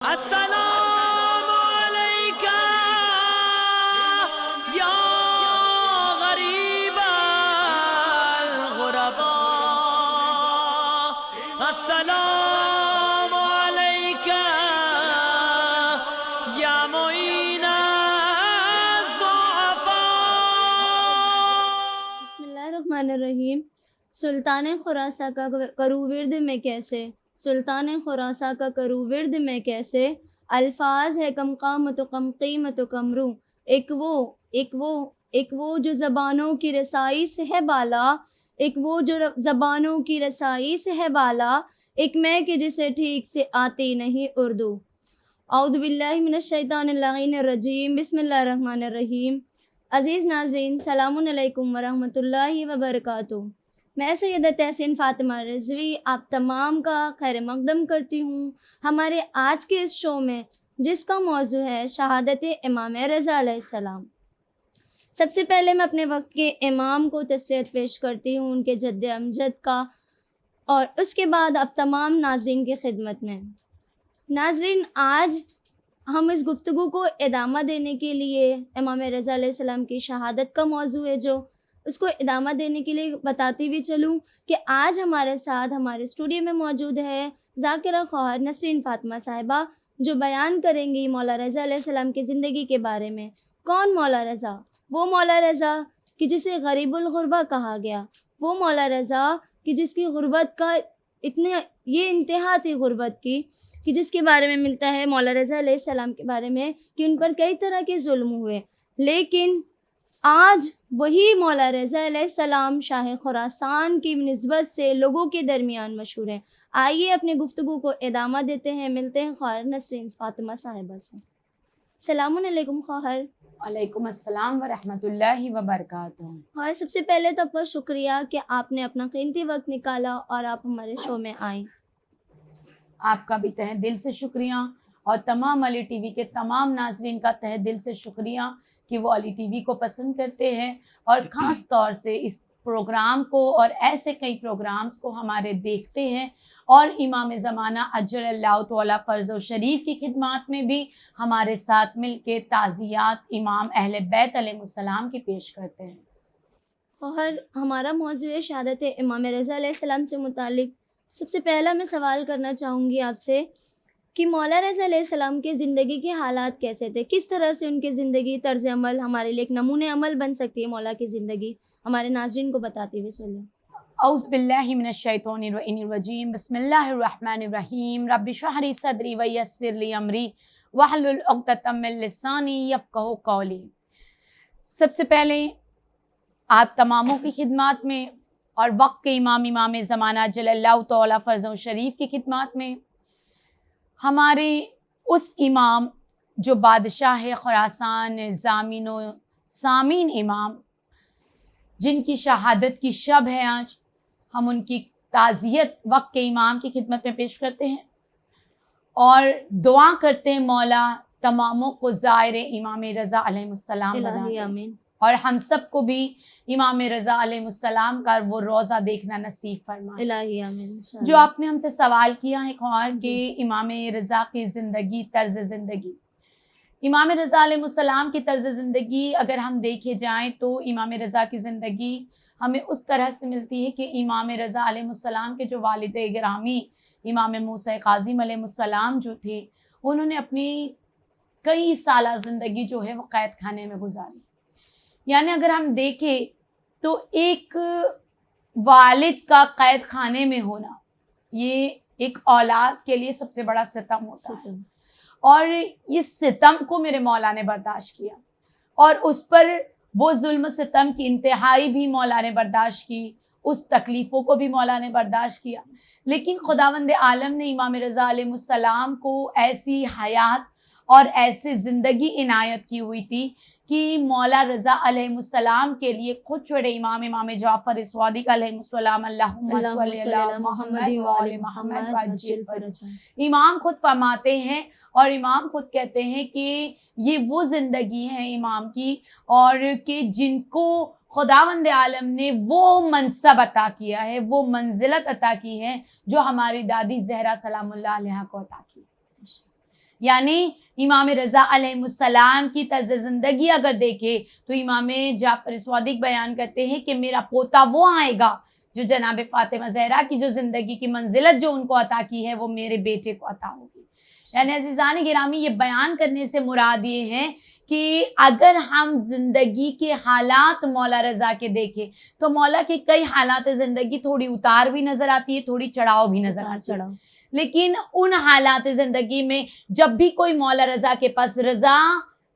السلام علیکہ یا غریب الغرباء، السلام علیکہ یا معین الضعفاء۔ بسم اللہ الرحمن الرحیم۔ سلطان خراساں کا کرو ورد میں کیسے، سلطان خراساں کا کرو ورد میں کیسے، الفاظ ہے کم قامت و کم قیمت و کم رو، ایک وہ جو زبانوں کی رسائی سے ہے بالا، ایک وہ جو زبانوں کی رسائی سے ہے بالا، ایک میں کہ جسے ٹھیک سے آتی نہیں اردو۔ اعوذ باللہ من الشیطان اللعین الرجیم، بسم اللہ الرحمن الرحیم۔ عزیز ناظرین، سلام علیکم ورحمۃ اللہ وبرکاتہ۔ میں سیدہ تحسین فاطمہ رضوی آپ تمام کا خیر مقدم کرتی ہوں ہمارے آج کے اس شو میں، جس کا موضوع ہے شہادت امام رضا علیہ السلام۔ سب سے پہلے میں اپنے وقت کے امام کو تسلیت پیش کرتی ہوں ان کے جد امجد کا، اور اس کے بعد اب تمام ناظرین کی خدمت میں۔ ناظرین، آج ہم اس گفتگو کو ادامہ دینے کے لیے امام رضا علیہ السلام کی شہادت کا موضوع ہے، جو اس کو ادامہ دینے کے لیے بتاتی بھی چلوں کہ آج ہمارے ساتھ ہمارے اسٹوڈیو میں موجود ہے ذاکرہ خواہر نسرین فاطمہ صاحبہ، جو بیان کریں گی مولا رضا علیہ السلام کی زندگی کے بارے میں۔ کون مولا رضا؟ وہ مولا رضا کہ جسے غریب الغربا کہا گیا، وہ مولا رضا کہ جس کی غربت کا یہ انتہا تھی غربت کی، کہ جس کے بارے میں ملتا ہے مولا رضا علیہ السلام کے بارے میں کہ ان پر کئی طرح کے ظلم ہوئے، لیکن آج وہی مولا رضا علیہ السلام شاہ خراسان کی نسبت سے لوگوں کے درمیان مشہور ہیں۔ آئیے اپنے گفتگو کو ادامہ دیتے ہیں، ملتے ہیں خواہر نسرین فاطمہ صاحبہ سے۔ السلام علیکم خواہر۔ وعلیکم السلام ورحمۃ اللہ وبرکاتہ۔ خواہر، سب سے پہلے تو آپ کا شکریہ کہ آپ نے اپنا قیمتی وقت نکالا اور آپ ہمارے شو میں آئیں۔ آپ کا بھی تہہ دل سے شکریہ، اور تمام علی ٹی وی کے تمام ناظرین کا تہہ دل سے شکریہ کہ وہ علی ٹی وی کو پسند کرتے ہیں، اور خاص طور سے اس پروگرام کو اور ایسے کئی پروگرامز کو ہمارے دیکھتے ہیں، اور امام زمانہ اجل اللہ تعالیٰ فرض و شریف کی خدمات میں بھی ہمارے ساتھ مل کے تعزیات امام اہل بیت علیہ السلام کی پیش کرتے ہیں۔ اور ہمارا موضوع ہے شہادت امام رضا علیہ السلام سے متعلق۔ سب سے پہلا میں سوال کرنا چاہوں گی آپ سے کہ مولا رضا علیہ السلام کے زندگی کے حالات کیسے تھے، کس طرح سے ان کی زندگی طرز عمل ہمارے لیے ایک نمونہ عمل بن سکتی ہے مولا کی زندگی، ہمارے ناظرین کو بتاتے ہوئے چلیں۔ اعوذ باللہ من الشیطان الرجیم، بسم اللہ الرحمن الرحیم، رب اشرح لی صدری ویسر لی امری واحلل عقدۃ من لسانی یفقہوا قولی۔ سب سے پہلے آپ تماموں کی خدمات میں اور وقت کے امام زمانہ جل اللہ تعالیٰ فرض و شریف کی خدمات میں، ہمارے اس امام جو بادشاہ خراسان زامین و سامین امام، جن کی شہادت کی شب ہے آج، ہم ان کی تعزیت وقت کے امام کی خدمت میں پیش کرتے ہیں، اور دعا کرتے ہیں مولا تماموں کو زائر امام رضا علیہ السلام بنا الہی دے، آمین۔ اور ہم سب کو بھی امام رضا علیہ السلام کا وہ روضہ دیکھنا نصیب فرمائے۔ الہی آمین۔ جو آپ نے ہم سے سوال کیا ہے خواہر کہ امام رضا کی زندگی، طرز زندگی، امام رضا علیہ السلام کی طرز زندگی اگر ہم دیکھے جائیں تو امام رضا کی زندگی ہمیں اس طرح سے ملتی ہے کہ امام رضا علیہ السلام کے جو والد گرامی امام موسیٰ کاظم علیہ السلام جو تھے، انہوں نے اپنی کئی سالہ زندگی جو ہے وہ قید خانے میں گزاری۔ یعنی اگر ہم دیکھیں تو ایک والد کا قید خانے میں ہونا، یہ ایک اولاد کے لیے سب سے بڑا ستم ہوتا ہے، اور اس ستم کو میرے مولا نے برداشت کیا، اور اس پر وہ ظلم ستم کی انتہائی بھی مولا نے برداشت کی، اس تکلیفوں کو بھی مولا نے برداشت کیا، لیکن خداوند عالم نے امام رضا علیہ السلام کو ایسی حیات اور ایسی زندگی عنایت کی ہوئی تھی کہ مولا رضا علیہ السلام کے لیے خود چھوڑے امام جعفر صادق علیہ السلام، اللہم صلی علی محمد وآل محمد وعجل فرجہ، امام خود فرماتے ہیں اور امام خود کہتے ہیں کہ یہ وہ زندگی ہے امام کی، اور کہ جن کو خداوند عالم نے وہ منصب عطا کیا ہے، وہ منزلت عطا کی ہے جو ہماری دادی زہرا سلام اللہ علیہ کو عطا کی، یعنی امام رضا علیہ السلام کی طرز زندگی اگر دیکھے تو امام جعفر صادق بیان کرتے ہیں کہ میرا پوتا وہ آئے گا جو جناب فاطمہ زہرا کی جو زندگی کی منزلت جو ان کو عطا کی ہے وہ میرے بیٹے کو عطا ہوگی. یعنی عزیزان گرامی یہ بیان کرنے سے مراد یہ ہے کہ اگر ہم زندگی کے حالات مولا رضا کے دیکھیں تو مولا کے کئی حالات زندگی تھوڑی اتار بھی نظر آتی ہے, تھوڑی چڑھاؤ بھی نظر آتی ہے, لیکن ان حالات زندگی میں جب بھی کوئی مولا رضا کے پاس رضا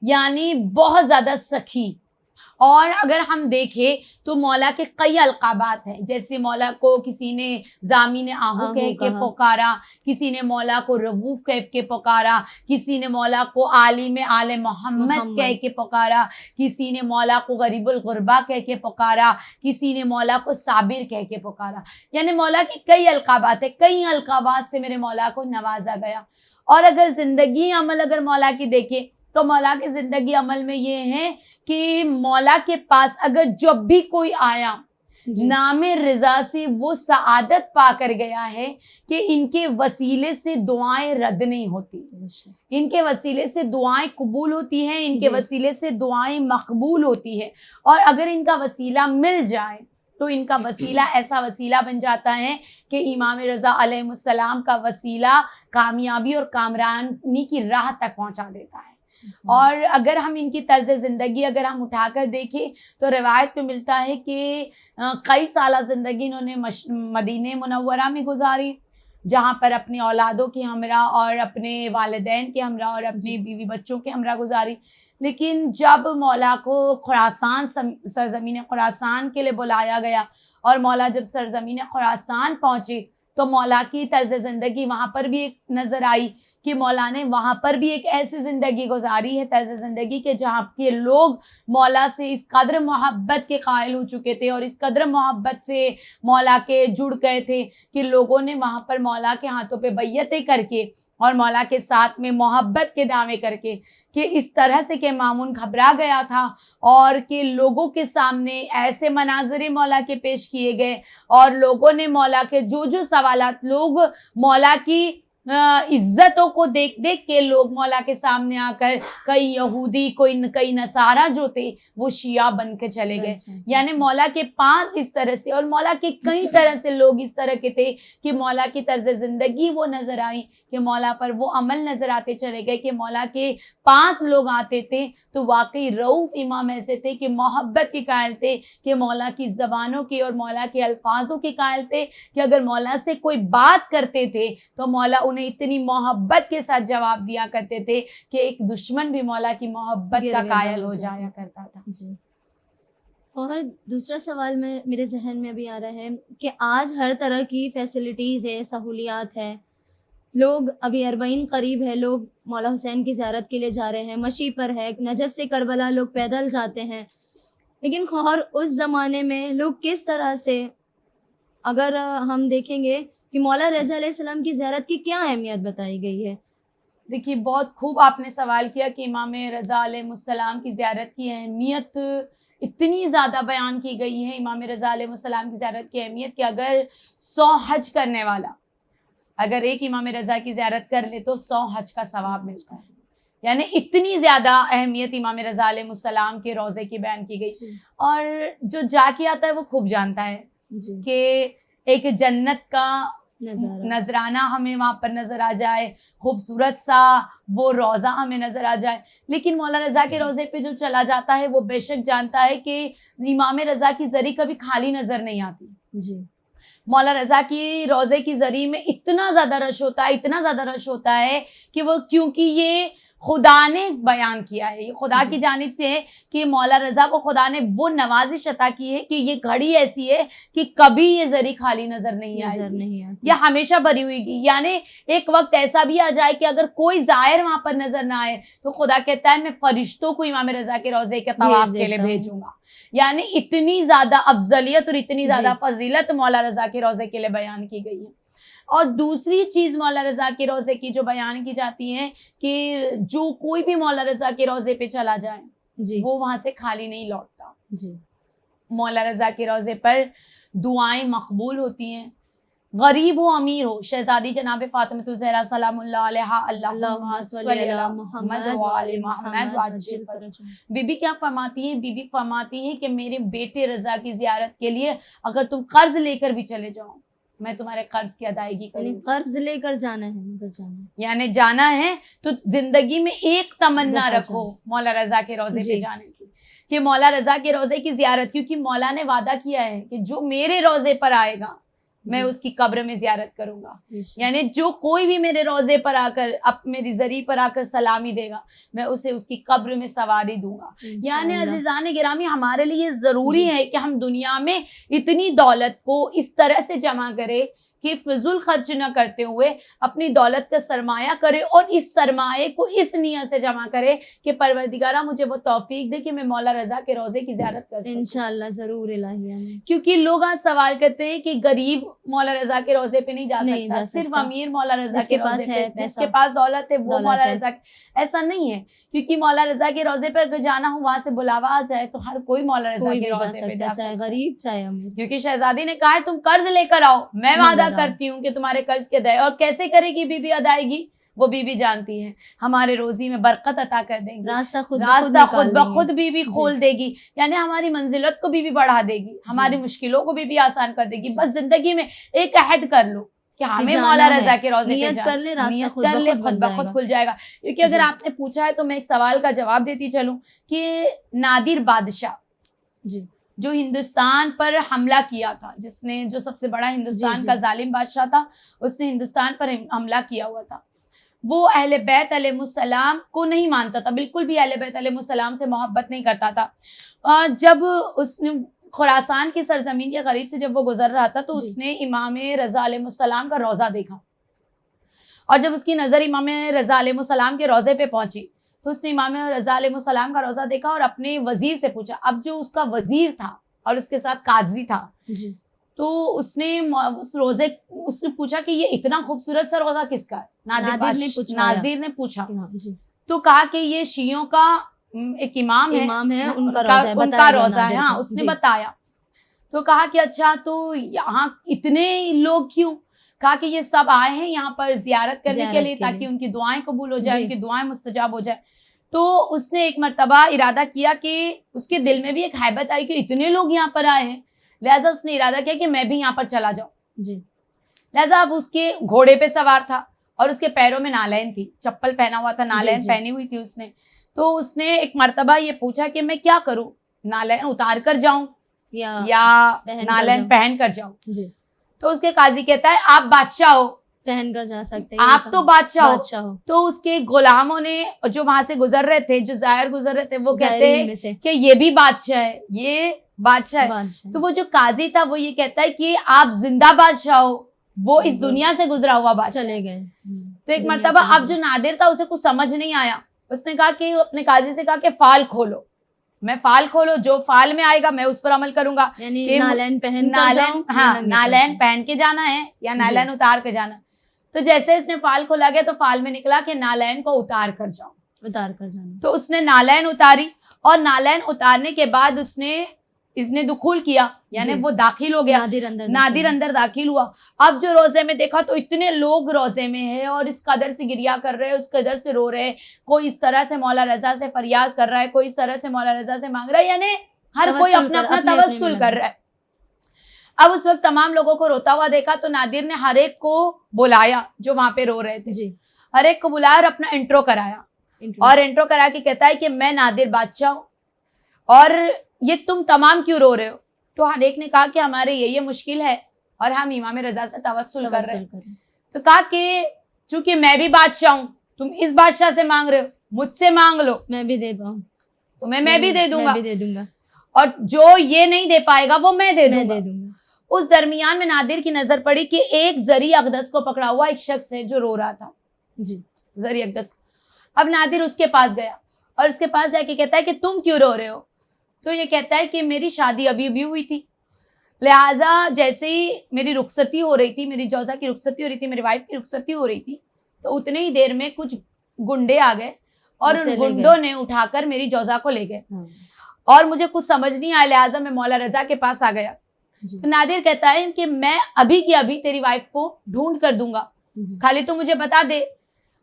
یعنی بہت زیادہ سخی, اور اگر ہم دیکھیں تو مولا کے کئی القابات ہیں, جیسے مولا کو کسی نے زامین آہو کہہ کے پکارا, کسی نے مولا کو رؤوف کہہ کے پکارا, کسی نے مولا کو عالم آل محمد کہہ کے پکارا, کسی نے مولا کو غریب الغربا کہہ کے پکارا, کسی نے مولا کو صابر کہہ کے پکارا. یعنی مولا کی کئی القابات ہیں, کئی القابات سے میرے مولا کو نوازا گیا. اور اگر زندگی عمل اگر مولا کی دیکھیں تو مولا کے زندگی عمل میں یہ ہے کہ مولا کے پاس اگر جب بھی کوئی آیا نام رضا سے وہ سعادت پا کر گیا ہے کہ ان کے وسیلے سے دعائیں رد نہیں ہوتی, ان کے وسیلے سے دعائیں قبول ہوتی ہیں, ان کے وسیلے سے دعائیں مقبول ہوتی ہے. اور اگر ان کا وسیلہ مل جائے تو ان کا وسیلہ ایسا وسیلہ بن جاتا ہے کہ امام رضا علیہ السلام کا وسیلہ کامیابی اور کامرانی کی راہ تک پہنچا دیتا ہے. اور اگر ہم ان کی طرز زندگی اگر ہم اٹھا کر دیکھیں تو روایت میں ملتا ہے کہ کئی سالہ زندگی انہوں نے مدینہ منورہ میں گزاری, جہاں پر اپنے اولادوں کے ہمراہ اور اپنے والدین کے ہمراہ اور اپنے بیوی بچوں کے ہمراہ گزاری. لیکن جب مولا کو خراسان سرزمین خراسان کے لیے بلایا گیا اور مولا جب سرزمین خراسان پہنچے تو مولا کی طرز زندگی وہاں پر بھی ایک نظر آئی کہ مولا نے وہاں پر بھی ایک ایسی زندگی گزاری ہے, طرز زندگی کے جہاں کے لوگ مولا سے اس قدر محبت کے قائل ہو چکے تھے اور اس قدر محبت سے مولا کے جڑ گئے تھے کہ لوگوں نے وہاں پر مولا کے ہاتھوں پہ بیعتیں کر کے اور مولا کے ساتھ میں محبت کے دعوے کر کے کہ اس طرح سے کہ مامون گھبرا گیا تھا اور کہ لوگوں کے سامنے ایسے مناظر مولا کے پیش کیے گئے اور لوگوں نے مولا کے جو سوالات لوگ مولا کی عزتوں کو دیکھ دیکھ کے لوگ مولا کے سامنے آ کر کئی یہودی کئی نصارہ جو تھے وہ شیعہ بن کے چلے گئے. یعنی مولا کے پاس اس طرح سے اور مولا کے کئی طرح سے لوگ اس طرح کے تھے کہ مولا کی طرز زندگی وہ نظر آئی, کہ مولا پر وہ عمل نظر آتے چلے گئے, کہ مولا کے پاس لوگ آتے تھے تو واقعی رؤوف امام ایسے تھے کہ محبت کے قائل تھے, کہ مولا کی زبانوں کے اور مولا کے الفاظوں کے قائل تھے, کہ اگر مولا سے کوئی بات کرتے تھے تو مولا انہیں اتنی محبت کے ساتھ جواب دیا کرتے تھے کہ ایک دشمن بھی مولا کی محبت کا قائل ہو جایا کرتا تھا. جی. اور دوسرا سوال میرے ذہن میں بھی آ رہا ہے کہ آج ہر طرح کی فیسلٹیز ہے, سہولیات ہے, لوگ ابھی 40 قریب ہے, لوگ مولا حسین کی زیارت کے لیے جا رہے ہیں, مشی پر ہے, نجف سے کربلا لوگ پیدل جاتے ہیں. لیکن خور اس زمانے میں لوگ کس طرح سے, اگر ہم دیکھیں گے کہ مولا رضا علیہ السلام کی زیارت کی کیا اہمیت بتائی گئی ہے؟ دیکھیے بہت خوب آپ نے سوال کیا کہ امام رضا علیہ السلام کی زیارت کی اہمیت اتنی زیادہ بیان کی گئی ہے. امام رضا علیہ السلام کی زیارت کی اہمیت کہ اگر 100 حج کرنے والا اگر ایک امام رضا کی زیارت کر لے تو 100 حج کا ثواب ملتا ہے. یعنی اتنی زیادہ اہمیت امام رضا علیہ السلام کے روضے کی بیان کی گئی. اور جو جا کے آتا ہے وہ خوب جانتا ہے کہ ایک جنت کا نذرانہ ہمیں وہاں پر نظر آ جائے, خوبصورت سا وہ روضہ ہمیں نظر آ جائے. لیکن مولا رضا کے روضے پہ جو چلا جاتا ہے وہ بے شک جانتا ہے کہ امام رضا کی زری کبھی خالی نظر نہیں آتی. جی. مولا رضا کی روضے کی زری میں اتنا زیادہ رش ہوتا ہے کہ وہ, کیونکہ یہ خدا نے بیان کیا ہے, یہ خدا کی جانب سے ہے کہ مولا رضا کو خدا نے وہ نوازش عطا کی ہے کہ یہ گھڑی ایسی ہے کہ کبھی یہ زری خالی نظر نہیں آئے, یہ ہمیشہ بھری ہوئی گی. یعنی ایک وقت ایسا بھی آ جائے کہ اگر کوئی زائر وہاں پر نظر نہ آئے تو خدا کہتا ہے میں فرشتوں کو امام رضا کے روضے کے طواف کے لیے بھیجوں گا. یعنی اتنی زیادہ افضلیت اور اتنی زیادہ فضیلت مولا رضا کے روضے کے لیے بیان کی گئی ہے. اور دوسری چیز مولا رضا کے روضے کی جو بیان کی جاتی ہے کہ جو کوئی بھی مولا رضا کے روضے پہ چلا جائے وہ وہاں سے خالی نہیں لوٹتا. مولا رضا کے روضے پر دعائیں مقبول ہوتی ہیں, غریب ہو امیر ہو، شہزادی جناب فاطمہ الزہرا سلام اللہ علیہا اللہم صلی علی محمد وعلی محمد وعجل فرجہ. بی بی کیا فرماتی ہے؟ بی بی فرماتی ہے کہ میرے بیٹے رضا کی زیارت کے لیے اگر تم قرض لے کر بھی چلے جاؤ میں تمہارے قرض کی ادائیگی کروں یعنی گی. قرض لے کر جانا ہے، یعنی جانا ہے تو زندگی میں ایک تمنا دفعہ رکھو مولا رضا کے روزے پہ جی. جانے کی، کہ مولا رضا کے روزے کی زیارت، کیونکہ مولا نے وعدہ کیا ہے کہ جو میرے روزے پر آئے گا میں جی. اس کی قبر میں زیارت کروں گا. یعنی جو کوئی بھی میرے روزے پر آ کر میری زری پر آ کر سلامی دے گا میں اسے اس کی قبر میں سواری دوں گا. یعنی عزیزان گرامی ہمارے لیے ضروری ہے کہ ہم دنیا میں اتنی دولت کو اس طرح سے جمع کرے کہ فضول خرچ نہ کرتے ہوئے اپنی دولت کا سرمایہ کرے، اور اس سرمایہ کو اس نیت سے جمع کرے کہ پروردگارہ مجھے وہ توفیق دے کہ میں مولا رضا کے روزے کی زیارت کر سکوں. انشاءاللہ ضرور الہی آمین. کیونکہ لوگ آج سوال کرتے ہیں کہ غریب مولا رضا کے روزے پہ نہیں جا سکتا، صرف امیر مولا رضا کے روزے پہ، جس کے پاس دولت ہے وہ مولا رضا. ایسا نہیں ہے، کیونکہ مولا رضا کے روزے پہ اگر جانا ہو وہاں سے بلاوا آ جائے تو ہر کوئی مولا رضا کے روزے پہ جا سکتا ہے، چاہے غریب چاہے امیر. کیونکہ شہزادی نے کہا ہے تم قرض لے کر آؤ، میں وعدہ کرتی ہوں کہ تمہارے قرض کی ادائیگی. اور کیسے کرے گی بی بی ادائیگی؟ وہ بی بی جانتی ہے، ہمارے روزی میں برکت عطا کر دیں گی، راستہ خود بخود بی بی کھول دے گی. یعنی ہماری منزلت کو بی بی بڑھا دے گی، ہماری مشکلوں کو بی بی آسان کر دے گی. بس زندگی میں ایک عہد کر لو کہ ہمیں مولا رضا کے روزے پہ جانا، نیت کر لے، خود بخود کھل جائے گا. کیونکہ اگر آپ نے پوچھا ہے تو میں ایک سوال کا جواب دیتی چلوں کہ نادر بادشاہ جو ہندوستان پر حملہ کیا تھا، جس نے جو سب سے بڑا ہندوستان کا ظالم بادشاہ تھا، اس نے ہندوستان پر حملہ کیا ہوا تھا، وہ اہل بیت علیہ السلام کو نہیں مانتا تھا، بالکل بھی اہل بیت علیہ السلام سے محبت نہیں کرتا تھا. جب اس نے خراسان کی سرزمین کے قریب سے جب وہ گزر رہا تھا تو اس نے امام رضا علیہ السلام کا روضہ دیکھا، اور جب اس کی نظر امام رضا علیہ السلام کے روضے پہ پہنچی تو اس نے امام رضا علیہ السلام کا روضہ دیکھا اور اپنے وزیر سے پوچھا. اب جو اس کا وزیر تھا اور اس کے ساتھ قاضی تھا تو اس نے پوچھا کہ یہ اتنا خوبصورت سا روضہ کس کا ہے؟ ناظر نے پوچھا تو کہا کہ یہ شیعوں کا ایک امام ہے، ان کا روضہ ہے. ہاں، اس نے بتایا. تو کہا کہ اچھا تو یہاں اتنے لوگ کیوں؟ کہا کہ یہ سب آئے ہیں یہاں پر زیارت کرنے کے لیے تاکہ ان کی دعائیں قبول ہو جائیں، ان کی دعائیں مستجاب ہو جائیں. تو اس نے ایک مرتبہ ارادہ کیا کہ اس کے دل میں بھی ایک ہیبت آئی کہ اتنے لوگ یہاں پر آئے ہیں، لہٰذا اس نے ارادہ کیا کہ میں بھی یہاں پر چلا جاؤں. لہٰذا اب اس کے گھوڑے پہ سوار تھا اور اس کے پیروں میں نالین تھی، چپل پہنا ہوا تھا، نالین پہنی ہوئی تھی اس نے. تو اس نے ایک مرتبہ یہ پوچھا کہ میں کیا کروں، نالین اتار کر جاؤں یا نالین پہن کر جاؤں؟ تو اس کے قاضی کہتا ہے آپ بادشاہ ہو، پہن کر جا سکتے، آپ تو بادشاہ ہو. تو اس کے غلاموں نے جو وہاں سے گزر رہے تھے، جو ظاہر گزر رہے تھے، وہ کہتے ہیں کہ یہ بھی بادشاہ ہے، یہ بادشاہ ہے. تو وہ جو قاضی تھا وہ یہ کہتا ہے کہ آپ زندہ بادشاہ ہو، وہ اس دنیا سے گزرا ہوا بادشاہ چلے گئے. تو ایک مرتبہ اب جو نادر تھا اسے کچھ سمجھ نہیں آیا، اس نے کہا کہ اپنے قاضی سے کہا کہ فال کھولو، میں فال کھولو، جو فال میں آئے گا میں اس پر عمل کروں گا. نالین پہن کے جانا ہے یا نالین اتار کے جانا. تو جیسے اس نے فال کھولا گیا تو فال میں نکلا کہ نالین کو اتار کر جانا. تو اس نے نالین اتاری اور نالین اتارنے کے بعد اس نے دخول کیا، یعنی وہ داخل ہو گیا، نادر اندر داخل ہوا. اب جو روزے میں دیکھا تو اتنے لوگ روزے میں ہیں اور اس قدر سے گریا کر رہے ہیں، اس قدر سے رو رہے ہیں، کوئی اس طرح سے مولا رضا سے فریاد کر رہا ہے، کوئی اس طرح سے مولا رضا سے مانگ رہا ہے، یعنی ہر کوئی اپنا اپنا توسل کر رہا ہے. اب اس وقت تمام لوگوں کو روتا ہوا دیکھا تو نادر نے ہر ایک کو بلایا جو وہاں پہ رو رہے تھے، ہر ایک کو بلایا اور اپنا انٹرو کرایا، اور انٹرو کرا کے کہتا ہے کہ میں نادر بادشاہ ہوں اور یہ تم تمام کیوں رو رہے ہو؟ تو ہر ایک نے کہا کہ ہمارے یہ مشکل ہے اور ہم امام رضا سے توسل کر رہے ہیں. تو کہا کہ چونکہ میں بھی بادشاہ ہوں، تم اس بادشاہ سے مانگ رہے ہو، مجھ سے مانگ لو، میں بھی دے پاؤں تمہیں، میں بھی دے دوں گا، اور جو یہ نہیں دے پائے گا وہ میں دے دوں گا. اس درمیان میں نادر کی نظر پڑی کہ ایک زری اقدس کو پکڑا ہوا ایک شخص ہے جو رو رہا تھا، زری اقدس. اب نادر اس کے پاس گیا اور اس کے پاس جا کے کہتا ہے کہ تم کیوں رو رہے ہو؟ تو یہ کہتا ہے کہ میری شادی ابھی ہوئی تھی، لہٰذا جیسے ہی میری رخصتی ہو رہی تھی، میری جوزہ کی رخصتی ہو رہی تھی، میری وائف کی رخصتی ہو رہی تھی، تو اتنے ہی دیر میں کچھ گنڈے آ گئے اور ان گنڈوں نے اٹھا کر میری جوزہ کو لے گئے اور مجھے کچھ سمجھ نہیں آیا، لہٰذا میں مولا رضا کے پاس آ گیا. جی تو نادر کہتا ہے کہ میں ابھی کی ابھی تیری وائف کو ڈھونڈ کر دوں گا، جی خالی تو مجھے بتا دے۔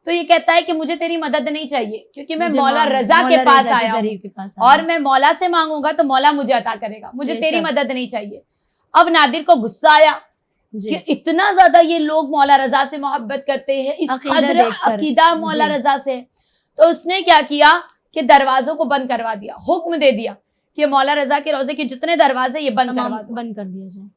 تو یہ کہتا ہے کہ مجھے تیری مدد نہیں چاہیے، کیونکہ میں مجھے مولا رضا کے مولا پاس رضا آیا ہوں، ذریعے کے پاس اور آیا میں مولا سے مانگوں گا تو مولا مجھے عطا کرے گا، مجھے بے تیری شک۔ مدد نہیں چاہیے۔ اب نادر کو غصہ آیا جی کہ اتنا زیادہ یہ لوگ مولا رضا سے محبت کرتے ہیں، اس عقیدہ قدر دیکھ کر۔ عقیدہ مولا جی رضا سے، تو اس نے کیا کیا کہ دروازوں کو بند کروا دیا، حکم دے دیا کہ مولا رضا کے روزے کے جتنے دروازے یہ بند تمام کروا دو، بند کر دیا جائے۔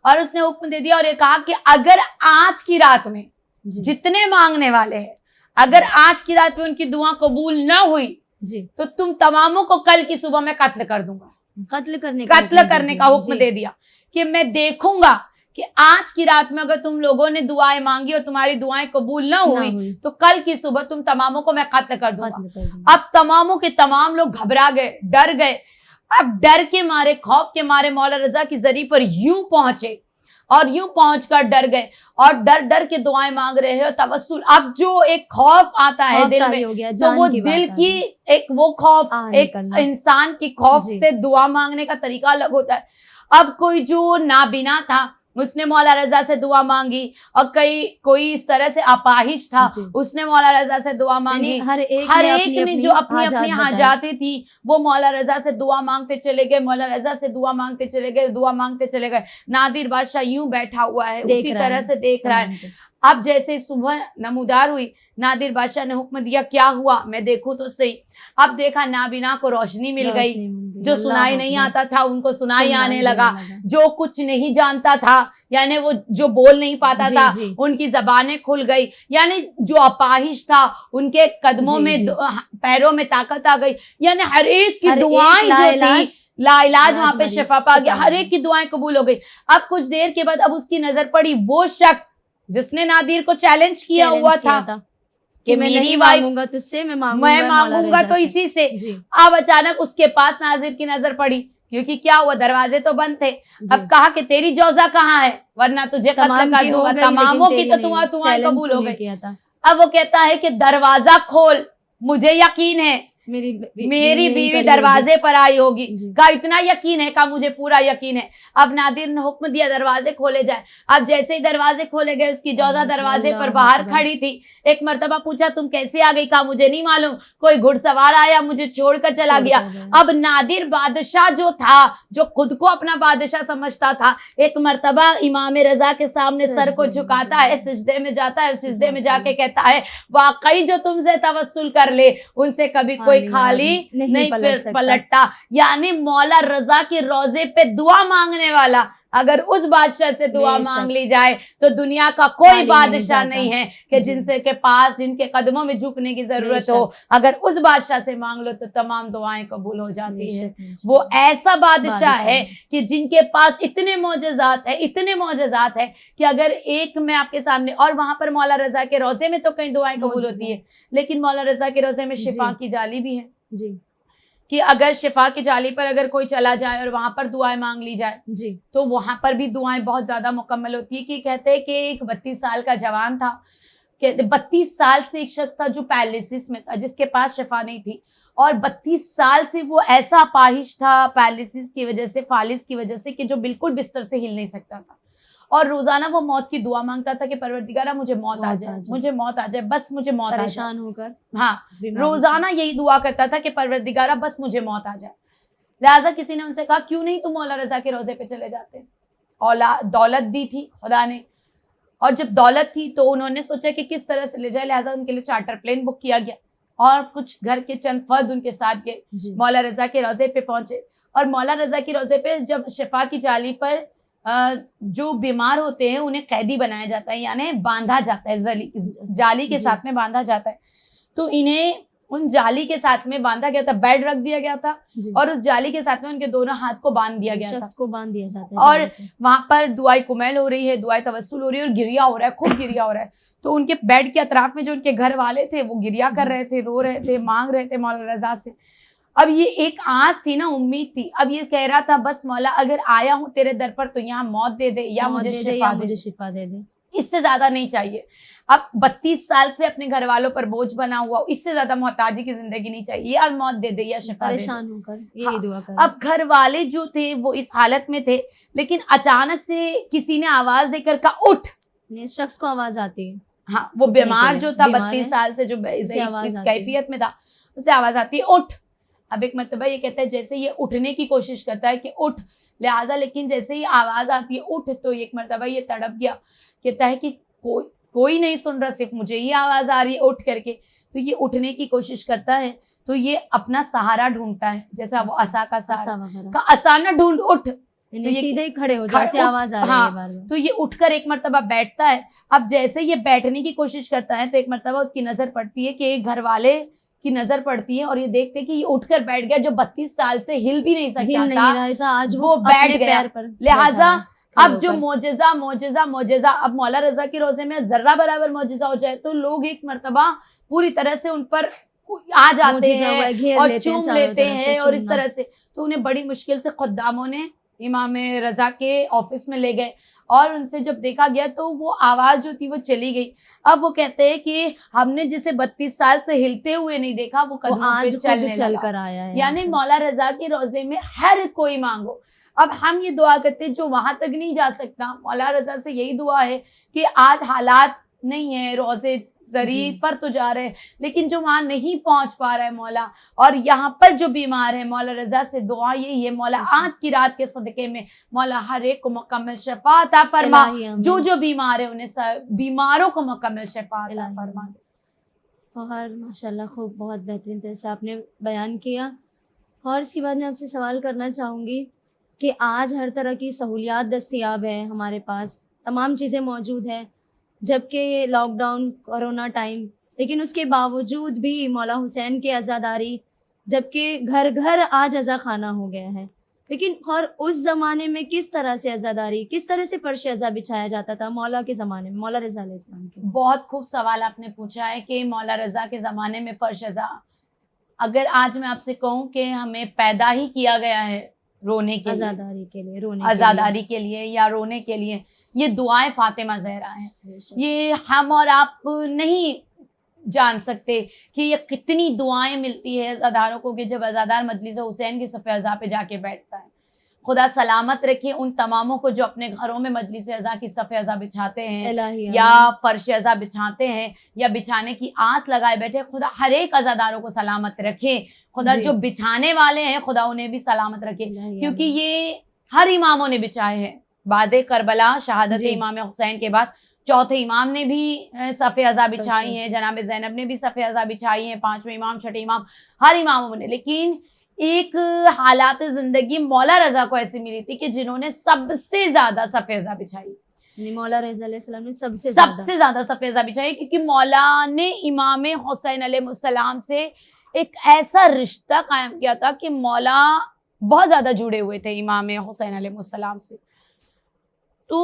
اور اس نے حکم دے دیا اور یہ کہا کہ اگر آج کی رات میں جی جتنے مانگنے والے ہیں، اگر آج کی رات میں ان کی دعا قبول نہ ہوئی جی تو تم تماموں کو کل کی صبح میں قتل کر دوں گا۔ قتل کرنے کا حکم دے دیا کہ میں دیکھوں گا کہ آج کی رات میں اگر تم لوگوں نے دعائیں مانگی اور تمہاری دعائیں قبول نہ ہوئی تو کل کی صبح تم تماموں کو میں قتل کر دوں گا۔ اب تماموں کے تمام لوگ گھبرا گئے، ڈر گئے۔ اب ڈر کے مارے، خوف کے مارے مولا رضا کی زری پر یوں پہنچے اور یوں پہنچ کر ڈر گئے اور ڈر ڈر کے دعائیں مانگ رہے ہیں، توسل۔ اب جو ایک خوف آتا ہے دل میں، تو وہ دل کی ایک وہ خوف، ایک انسان کی خوف سے دعا مانگنے کا طریقہ الگ ہوتا ہے۔ اب کوئی جو نابینا تھا اس نے مولا رضا سے دعا مانگی، اور کوئی اس طرح سے اپاہج تھا اس نے مولا رضا سے دعا مانگی۔ ہر ایک نے جو اپنی اپنی حاجاتیں تھی وہ مولا رضا سے دعا مانگتے چلے گئے، مولا رضا سے دعا مانگتے چلے گئے، دعا مانگتے چلے گئے۔ نادر بادشاہ یوں بیٹھا ہوا ہے، اسی طرح سے دیکھ رہا ہے۔ اب جیسے صبح نمودار ہوئی، نادر بادشاہ نے حکم دیا کیا ہوا میں دیکھوں تو صحیح۔ اب دیکھا نابینا کو روشنی مل گئی، جو سنائی نہیں آتا تھا ان کو سنائی آنے لگا، جو کچھ نہیں جانتا تھا یعنی وہ جو بول نہیں پاتا تھا ان کی زبانیں کھل گئی، یعنی جو اپاہج تھا ان کے قدموں میں پیروں میں طاقت آ گئی، یعنی ہر ایک کی دعائیں جو تھی لا علاج وہاں پہ شفا پا گیا، ہر ایک کی دعائیں قبول ہو گئی۔ اب کچھ دیر کے بعد اب اس کی نظر پڑی وہ شخص جس نے نادر کو چیلنج کیا ہوا تھا کہ میری وائف تجھ سے میں مانگوں گا تو اسی سے۔ اب اچانک اس کے پاس ناظر کی نظر پڑی، کیونکہ کیا ہوا دروازے تو بند تھے۔ اب کہا کہ تیری جوزہ کہاں ہے ورنہ تجھے قتل کر دوں گا، تماموں کی تو دعائیں قبول ہو گئی۔ اب وہ کہتا ہے کہ دروازہ کھول، مجھے یقین ہے میری بیوی دروازے پر آئی ہوگی۔ کہا اتنا یقین ہے؟ کہا مجھے پورا یقین ہے۔ اب نادر نے حکم دیا دروازے کھولے جائیں۔ اب جیسے ہی دروازے کھولے گئے اس کی جوزہ دروازے پر باہر کھڑی تھی۔ ایک مرتبہ پوچھا تم کیسے آ گئی؟ کہا مجھے نہیں معلوم، کوئی گھڑ سوار آیا مجھے چھوڑ کر چلا گیا۔ اب نادر بادشاہ جو تھا، جو خود کو اپنا بادشاہ سمجھتا تھا، ایک مرتبہ امام رضا کے سامنے سر کو جھکاتا ہے، سجدے میں جاتا ہے، سجدے میں جا کے کہتا ہے واقعی جو تم سے توسل کر لے ان سے کبھی کوئی خالی نہیں پلٹتا۔ یعنی مولا رضا کے روزے پہ دعا مانگنے والا اگر اس بادشاہ سے دعا مانگ لی جائے تو دنیا کا کوئی بادشاہ نہیں ہے کہ جن سے کے پاس جن کے قدموں میں جھکنے کی ضرورت ہو، اگر اس بادشاہ سے مانگ لو تو تمام دعائیں قبول ہو جاتی ہیں۔ وہ ایسا بادشاہ ہے کہ جن کے پاس اتنے معجزات ہیں کہ اگر ایک میں آپ کے سامنے، اور وہاں پر مولا رضا کے روزے میں تو کئی دعائیں قبول ہوتی ہیں، لیکن مولا رضا کے روزے میں شفا کی جالی بھی ہے کہ اگر شفا کی جالی پر اگر کوئی چلا جائے اور وہاں پر دعائیں مانگ لی جائے تو وہاں پر بھی دعائیں بہت زیادہ مکمل ہوتی ہے۔ کہ کہتے ہیں کہ ایک 32 سال کا جوان تھا، 32 سال سے ایک شخص تھا جو پیرالائسس میں تھا، جس کے پاس شفا نہیں تھی، اور 32 سال سے وہ ایسا اپاہج تھا پیرالائسس کی وجہ سے، فالس کی وجہ سے، کہ جو بالکل بستر سے ہل نہیں سکتا تھا، اور روزانہ وہ موت کی دعا مانگتا تھا کہ پروردگارہ مجھے موت آ جائے، مجھے موت آ جائے، بس مجھے موت آ جائے، پریشان ہو کر ہاں روزانہ یہی دعا کرتا تھا کہ پروردگارہ بس مجھے موت آ جائے۔ لہٰذا کسی نے ان سے کہا کیوں نہیں تم مولا رضا کے روزے پہ چلے جاتے؟ دولت دی تھی خدا نے، اور جب دولت تھی تو انہوں نے سوچا کہ کس طرح سے لے جائے، لہٰذا ان کے لیے چارٹر پلین بک کیا گیا، اور کچھ گھر کے چند فرد ان کے ساتھ گئے، مولا رضا کے روزے پہ پہنچے، اور مولا رضا کے روزے پہ جب شفا کی جالی پر جو بیمار ہوتے ہیں انہیں قیدی بنایا جاتا ہے، یعنی باندھا جاتا ہے، جالی کے ساتھ میں باندھا جاتا ہے، تو انہیں ان جالی کے ساتھ میں باندھا گیا تھا، بیڈ رکھ دیا گیا تھا، اور اس جالی کے ساتھ میں ان کے دونوں ہاتھ کو باندھ دیا گیا تھا، کو باندھ دیا جاتا ہے، اور وہاں پر دعائے کمیل ہو رہی ہے، دعائے توسل ہو رہی ہے، اور گریا ہو رہا ہے، خوب گریا ہو رہا ہے۔ تو ان کے بیڈ کے اطراف میں جو ان کے گھر والے تھے وہ گریا کر رہے تھے، رو رہے تھے، مانگ رہے تھے مولا رضا سے۔ اب یہ ایک آس تھی نا، امید تھی، اب یہ کہہ رہا تھا بس مولا اگر آیا ہوں تیرے در پر تو یہاں موت دے دے یا مجھے شفا دے دے۔ اس سے زیادہ نہیں چاہیے. اب 32 سال سے اپنے گھر والوں پر بوجھ بنا ہوا, اس سے زیادہ محتاجی کی زندگی نہیں چاہیے. یا موت دے دے یا شفا دے دے. پریشان ہو کر یہی دعا کریں. اب گھر والے جو تھے وہ اس حالت میں تھے, لیکن اچانک سے کسی نے آواز دے کر کہا اٹھ. اس شخص کو آواز آتی ہے, ہاں, وہ بیمار جو تھا, بیمار 32 ہے, سال سے جو اسے آواز اس آتی ہے. کیفیت میں تھا, اسے آواز آتی ہے اٹھ. اب ایک مرتبہ یہ کہتا ہے جیسے یہ اٹھنے کی کوشش کرتا ہے کہ اٹھ, لہٰذا لیکن جیسے ہی آواز آتی ہے اٹھ, تو ایک مرتبہ یہ تڑپ گیا, کہتا ہے کہ کوئی نہیں سن رہا, صرف مجھے ہی آواز آ رہی ہے اٹھ کر کے. تو یہ اٹھنے کی کوشش کرتا ہے, تو یہ اپنا سہارا ڈھونڈتا ہے, جیسا وہ عصا کا سہارا, عصا نہ ڈھونڈ اٹھ. تو یہ سیدھے کھڑے ہو جائے, آواز آ رہی ہے بار بار. تو یہ اٹھ کر ایک مرتبہ بیٹھتا ہے. اب جیسے یہ بیٹھنے کی کوشش کرتا ہے تو ایک مرتبہ اس کی نظر پڑتی ہے کہ ایک گھر والے کی نظر پڑتی ہے, اور یہ دیکھتے کہ یہ اٹھ کر بیٹھ گیا, جو 32 سال سے ہل بھی نہیں سکتا تھا, آج وہ بیٹھ گیا. لہٰذا اب جو معجزہ اب مولا رضا کے روزے میں ذرہ برابر معجزہ ہو جائے تو لوگ ایک مرتبہ پوری طرح سے ان پر آ جاتے ہیں اور چوم لیتے ہیں, اور اس طرح سے. تو انہیں بڑی مشکل سے خداموں نے امام رضا کے آفس میں لے گئے, اور ان سے جب دیکھا گیا تو وہ آواز جو تھی وہ چلی گئی. اب وہ کہتے ہیں کہ ہم نے جسے 32 سال سے ہلتے ہوئے نہیں دیکھا, وہ قدموں پہ چل کر آیا ہے. یعنی مولا رضا کے روزے میں ہر کوئی مانگو. اب ہم یہ دعا کرتے جو وہاں تک نہیں جا سکتا, مولا رضا سے یہی دعا ہے کہ آج حالات نہیں ہے, روزے ذریع پر تو جا رہے ہیں, لیکن جو وہاں نہیں پہنچ پا رہا ہے مولا, اور یہاں پر جو بیمار ہے, مولا رضا سے دعا یہی ہے, مولا آج کی رات کے صدقے میں مولا ہر ایک کو مکمل شفا عطا فرما, جو بیمار ہے انہیں بیماروں کو مکمل شفا عطا فرما. اور ماشاءاللہ خوب, بہت بہترین طرح سے آپ نے بیان کیا. اور اس کے بعد میں آپ سے سوال کرنا چاہوں گی کہ آج ہر طرح کی سہولیات دستیاب ہے ہمارے پاس, تمام چیزیں موجود ہیں, جبکہ یہ لاک ڈاؤن کورونا ٹائم, لیکن اس کے باوجود بھی مولا حسین کی عزاداری, جبکہ گھر گھر آج عزا خانہ ہو گیا ہے, لیکن اور اس زمانے میں کس طرح سے عزاداری, کس طرح سے فرش عزا بچھایا جاتا تھا مولا کے زمانے میں, مولا رضا علیہ السلام کے. بہت خوب سوال آپ نے پوچھا ہے کہ مولا رضا کے زمانے میں فرش عزا, اگر آج میں آپ سے کہوں کہ ہمیں پیدا ہی کیا گیا ہے رونے کے عزاداری کے لیے, عزاداری کے لیے یا رونے کے لیے, یہ دعائیں فاطمہ زہرا ہیں. یہ ہم اور آپ نہیں جان سکتے کہ یہ کتنی دعائیں ملتی ہے عزاداروں کو, کہ جب عزادار مجلس حسین کی صف عزا پہ جا کے بیٹھتا ہے. خدا سلامت رکھے ان تماموں کو جو اپنے گھروں میں مجلس عزا کی صف عزا بچھاتے ہیں یا فرش عزا بچھاتے ہیں یا بچھانے کی آس لگائے بیٹھے. خدا ہر ایک عزاداروں کو سلامت رکھے, خدا جو بچھانے والے ہیں خدا انہیں بھی سلامت رکھے, کیونکہ یہ ہر اماموں نے بچھائے ہیں. بعد کربلا شہادت امام حسین کے بعد چوتھے امام نے بھی صف عزا بچھائی ہیں, جناب زینب نے بھی صف عزا بچھائی ہیں, پانچویں امام, چھٹے امام, ہر اماموں نے. لیکن ایک حالات زندگی مولا رضا کو ایسی ملی تھی کہ جنہوں نے سب سے زیادہ صف عزا بچھائی. مولا رضا علیہ السلام نے سب سے زیادہ صف عزا بچھائی, کیونکہ مولا نے امام حسین علیہ السلام سے ایک ایسا رشتہ قائم کیا تھا کہ مولا بہت زیادہ جڑے ہوئے تھے امام حسین علیہ السلام سے. تو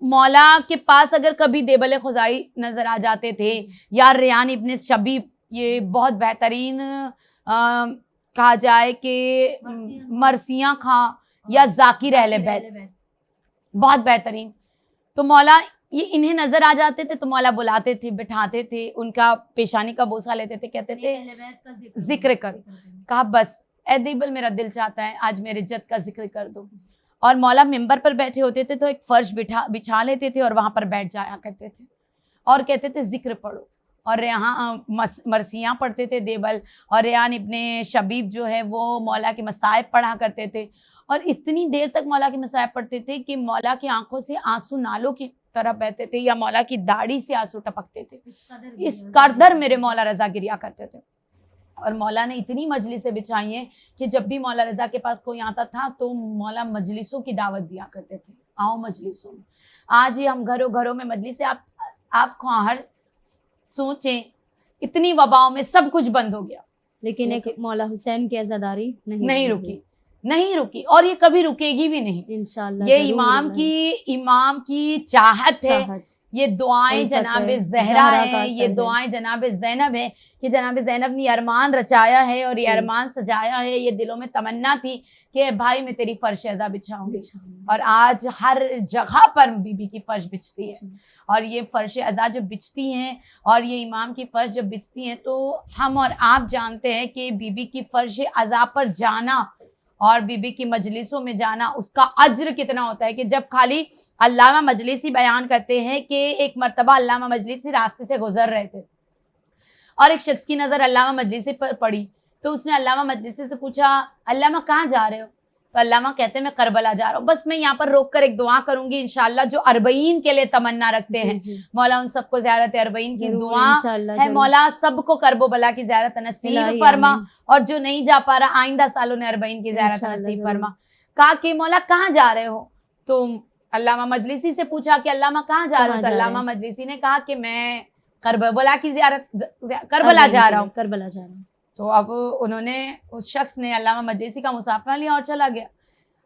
مولا کے پاس اگر کبھی دیبل خزائی نظر آ جاتے تھے یا ریان ابن شبیب, یہ بہت بہترین کہا جائے کہ مرثیاں خاں یا ذاکر اہل بیت, بہت بہترین. تو مولا یہ انہیں نظر آ جاتے تھے تو مولا بلاتے تھے, بٹھاتے تھے, ان کا پیشانی کا بوسہ لیتے تھے, کہتے تھے ذکر کر. کہا بس اے دیبل میرا دل چاہتا ہے آج میرے جد کا ذکر کر دو. اور مولا ممبر پر بیٹھے ہوتے تھے تو ایک فرش بچھا لیتے تھے اور وہاں پر بیٹھ جایا کرتے تھے اور کہتے تھے ذکر پڑھو, اور یہاں مرثیاں پڑھتے تھے دیبل, اور ریان ابن شبیب جو ہے وہ مولا کے مصائب پڑھا کرتے تھے, اور اتنی دیر تک مولا کے مصائب پڑھتے تھے کہ مولا کی آنکھوں سے آنسو نالوں کی طرح بہتے تھے یا مولا کی داڑھی سے آنسو ٹپکتے تھے. اس قدر میرے مولا رضا گریا کرتے تھے. اور مولا نے اتنی مجلسیں بچھائی ہیں کہ جب بھی مولا رضا کے پاس کوئی آتا تھا تو مولا مجلسوں کی دعوت دیا کرتے تھے, آؤ مجلسوں میں. آج ہی ہم گھروں میں مجلسیں, آپ خواہر سوچیں اتنی وباؤں میں سب کچھ بند ہو گیا, لیکن ایک مولا حسین کی عزاداری نہیں رکی اور یہ کبھی رکے گی بھی نہیں انشاءاللہ. یہ امام کی چاہت ہے, یہ دعائیں الفت جناب ہے، زہرا کا ہیں، یہ اثر ہے۔ دعائیں جناب زینب ہیں کہ جناب زینب نے یہ ارمان رچایا ہے اور یہ جی۔ ارمان سجایا ہے، یہ دلوں میں تمنا تھی کہ بھائی میں تیری فرش عزا بچھاؤں گی، اور آج ہر جگہ پر بی بی کی فرش بچھتی ہے، اور یہ فرش عزا جب بچھتی ہیں اور یہ امام کی فرش جب بچھتی ہیں تو ہم اور آپ جانتے ہیں کہ بی بی کی فرش عزا پر جانا اور بی بی کی مجلسوں میں جانا اس کا اجر کتنا ہوتا ہے، کہ جب خالی علامہ مجلسی بیان کرتے ہیں کہ ایک مرتبہ علامہ مجلسی راستے سے گزر رہے تھے اور ایک شخص کی نظر علامہ مجلسی پر پڑی، تو اس نے علامہ مجلسی سے پوچھا علامہ کہاں جا رہے ہو؟ تو علامہ کہتے ہیں میں کربلا جا رہا ہوں، بس میں یہاں پر روک کر ایک دعا کروں گی انشاءاللہ جو اربعین کے لیے تمنا رکھتے ہیں، مولا ان سب کو زیارت اربعین کی دعا ہے، مولا سب کو کرب و بلا کی زیارت نصیب فرما، اور جو نہیں جا پا رہا آئندہ سالوں نے اربعین کی زیارت نصیب فرما۔ کہا کہ مولا کہاں جا رہے ہو؟ تو علامہ مجلسی سے پوچھا کہ علامہ کہاں جا رہے ہو؟ تو علامہ مجلسی نے کہا کہ میں کربلا کی زیارت کربلا جا رہا ہوں، کربلا جا رہا ہوں۔ تو اب انہوں نے اس شخص نے علامہ مجلسی کا مصافحہ لیا اور چلا گیا۔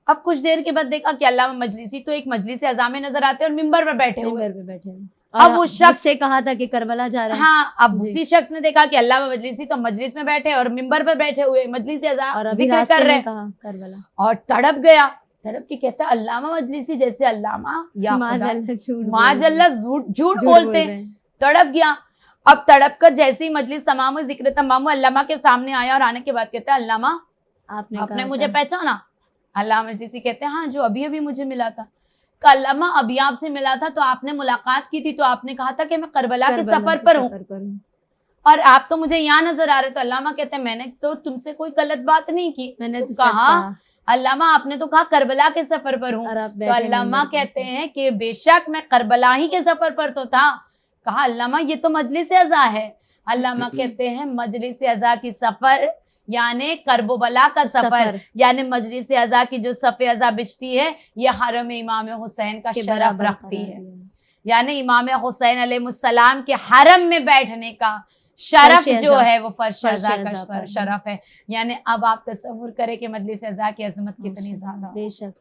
اب کچھ دیر کے بعد دیکھا کہ علامہ مجلسی تو ایک مجلس اعظم میں نظر آتے اور ممبر پر بیٹھے ہوئے، اب وہ شخص سے کہا تھا کہ کربلا جا رہا ہے، ہاں اب اسی شخص نے دیکھا کہ علامہ مجلسی تو مجلس میں بیٹھے اور ممبر پر بیٹھے ہوئے مجلس اعظم ذکر کر رہے کربلا، اور تڑپ گیا، تڑپ کے کہتا علامہ مجلسی جیسے علامہ یا ماجاللہ جھوٹ بولتے ہیں، تڑپ گیا۔ اب تڑپ کر جیسے ہی مجلس تمام ہوئی، ذکر تمام ہوئی، علامہ کے سامنے آیا اور آنے کے بعد کہتا ہے علامہ آپ نے مجھے پہچانا؟ علامہ مجلسی کہتے ہیں ہاں جو ابھی ابھی مجھے ملا تھا۔ کہ علامہ ابھی آپ سے ملا تھا تو آپ نے ملاقات کی تھی تو آپ نے کہا تھا کہ میں کربلا کے سفر پر ہوں اور آپ تو مجھے یہاں نظر آ رہے، تو علامہ کہتے ہیں میں نے تو تم سے کوئی غلط بات نہیں کی، میں نے کہا علامہ آپ نے تو کہا کربلا کے سفر پر ہوں، تو علامہ کہتے ہیں کہ بے شک میں کربلا ہی کے سفر پر تو تھا۔ کہا علامہ یہ تو مجلس اعزا ہے، علامہ کہتے ہیں مجلس اعزا کی سفر یعنی کرب و بلا کا سفر، یعنی مجلس اعزا کی جو صف اعزا بچتی ہے یہ حرم امام حسین کا شرف رکھتی ہے، یعنی امام حسین علیہ السلام کے حرم میں بیٹھنے کا شرف جو ہے وہ فرش اعزا کا شرف ہے۔ یعنی اب آپ تصور کریں کہ مجلس اعزا کی عظمت کتنی زیادہ، بے شک،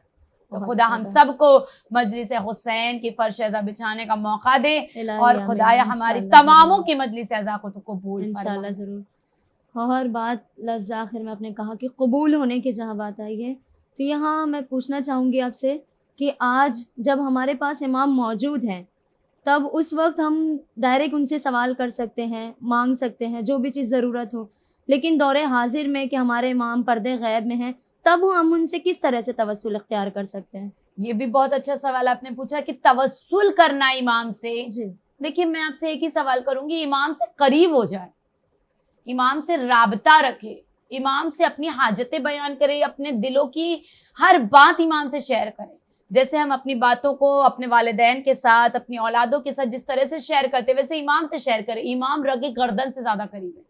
تو خدا ہم سب کو مجلس حسین کی فرش اعزا بچھانے کا موقع دے، اور خدایا ہماری تماموں کی مجلس اعزا کو تو قبول فرما۔ انشاءاللہ ضرور۔ اور بات لفظ آخر میں آپ نے کہا کہ قبول ہونے کی جہاں بات آئی ہے، تو یہاں میں پوچھنا چاہوں گی آپ سے کہ آج جب ہمارے پاس امام موجود ہیں تب اس وقت ہم ڈائریکٹ ان سے سوال کر سکتے ہیں، مانگ سکتے ہیں جو بھی چیز ضرورت ہو، لیکن دور حاضر میں کہ ہمارے امام پردے غیب میں ہیں تب ہم ان سے کس طرح سے توسل اختیار کر سکتے ہیں؟ یہ بھی بہت اچھا سوال آپ نے پوچھا کہ توسل کرنا امام سے۔ جی دیکھیے میں آپ سے ایک ہی سوال کروں گی، امام سے قریب ہو جائے، امام سے رابطہ رکھے، امام سے اپنی حاجتیں بیان کرے، اپنے دلوں کی ہر بات امام سے شیئر کرے، جیسے ہم اپنی باتوں کو اپنے والدین کے ساتھ، اپنی اولادوں کے ساتھ جس طرح سے شیئر کرتے ویسے امام سے شیئر کرے۔ امام رگ گردن سے زیادہ قریب ہے،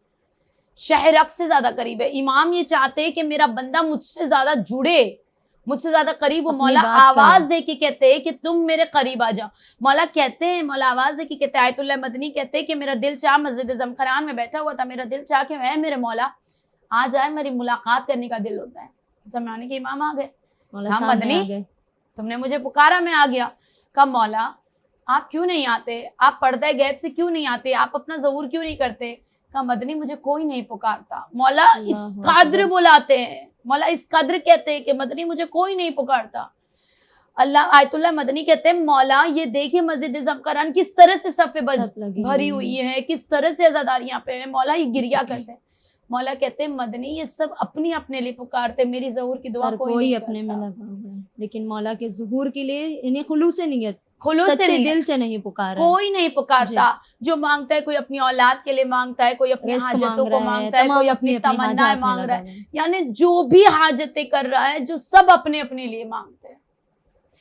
شہرک سے زیادہ قریب ہے۔ امام یہ چاہتے ہیں کہ میرا بندہ مجھ سے زیادہ جڑے، مجھ سے زیادہ قریب ہو۔ مولا آواز دے کے کہتے ہیں کہ تم میرے قریب آ جاؤ۔ مولا کہتے ہیں، مولا آواز دے کے کہتے ہیں، آیت اللہ مدنی کہتے ہیں کہ میرا دل چاہ مسجد زمخران میں بیٹھا ہوا تھا، میرا دل چاہ کہ اے میرے مولا آ جائے، میری ملاقات کرنے کا دل ہوتا ہے۔ سمجھانے کے امام آ گئے، کہا مدنی تم نے مجھے پکارا، میں آ گیا۔ کہا مولا آپ کیوں نہیں آتے، آپ پردہ غیب سے کیوں نہیں آتے، آپ اپنا ظہور کیوں نہیں کرتے؟ کہا مدنی مجھے کوئی نہیں پکارتا۔ مولا اس قدر بلاتے ہیں، مولا اس قدر کہتے ہیں کہ مدنی مجھے کوئی نہیں پکارتا۔ اللہ آیت اللہ مدنی کہتے ہیں مولا یہ دیکھیں مسجد زمخران کس طرح سے صفیں بھری ہوئی ہیں، کس طرح سے عزاداریاں پہ ہیں، مولا یہ گریا کرتے ہیں۔ مولا کہتے ہیں مدنی یہ سب اپنی اپنے لیے پکارتے، میری ظہور کی دعا کوئی اپنے میں لگا ہوا ہے، لیکن مولا کے ظہور کے لیے انہیں خلوص نیت، خلوص سچے دل سے نہیں پکارا، کوئی نہیں پکارتا۔ جو مانگتا ہے کوئی اپنی اولاد کے لیے مانگتا ہے، کوئی اپنی حاجتوں کو مانگتا ہے، کوئی اپنی تمنا مانگ رہا ہے، یعنی جو بھی حاجتیں کر رہا ہے جو سب اپنے اپنے لیے مانگتے ہیں۔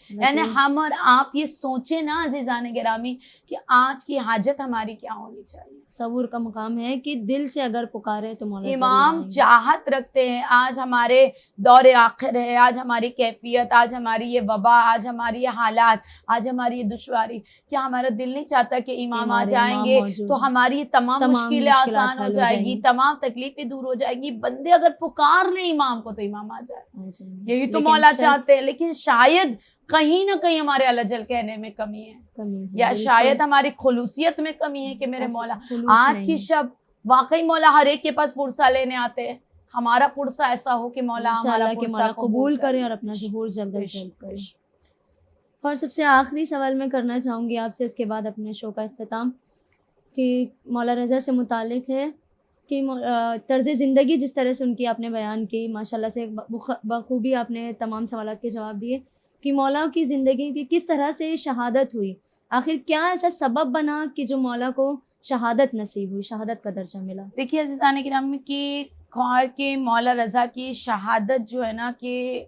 یعنی ہم اور آپ یہ سوچیں نا عزیزان گرامی کہ آج کی حاجت ہماری کیا ہونی چاہیے۔ تصور کا مقام ہے کہ دل سے اگر پکارے تو مولا امام چاہت رکھتے ہیں۔ آج ہمارے دور آخر ہے، آج ہماری کیفیت، آج ہماری یہ وبا، آج ہماری یہ حالات، آج ہماری یہ دشواری، کیا ہمارا دل نہیں چاہتا کہ امام آ جائیں گے تو ہماری تمام مشکلیں آسان ہو جائے گی، تمام تکلیفیں دور ہو جائے گی، بندے اگر پکار لیں امام کو تو امام آ جائے، یہی تو مولا چاہتے ہیں۔ لیکن شاید کہیں نہ کہیں ہمارے اللہ جل کہنے میں کمی ہے، کمی ہے، یا بالکل۔ شاید ہماری خلوصیت میں کمی ہے کہ میرے مولا خلوص آج نہیں کی ہے۔ شب واقعی مولا ہر ایک کے پاس پرسہ لینے آتے ہیں، ہمارا پرسہ ایسا ہو کہ مولا ہمارا انشاءاللہ کہ پرسہ مولا قبول کرے اور لے۔ اپنا ظہور جلد از بے جلد شک، کرے۔ بے شک۔ اور سب سے آخری سوال میں کرنا چاہوں گی آپ سے، اس کے بعد اپنے شو کا اختتام، کہ مولا رضا سے متعلق ہے کہ طرز زندگی جس طرح سے ان کی آپ نے بیان کی، ماشاءاللہ سے بخوبی آپ نے تمام سوالات کے جواب دیے، کہ مولا کی زندگی کی کس طرح سے شہادت ہوئی، آخر کیا ایسا سبب بنا کہ جو مولا کو شہادت نصیب ہوئی، شہادت کا درجہ ملا؟ دیکھیے عزیزان کرام کی خوار کے مولا رضا کی شہادت جو ہے نا کہ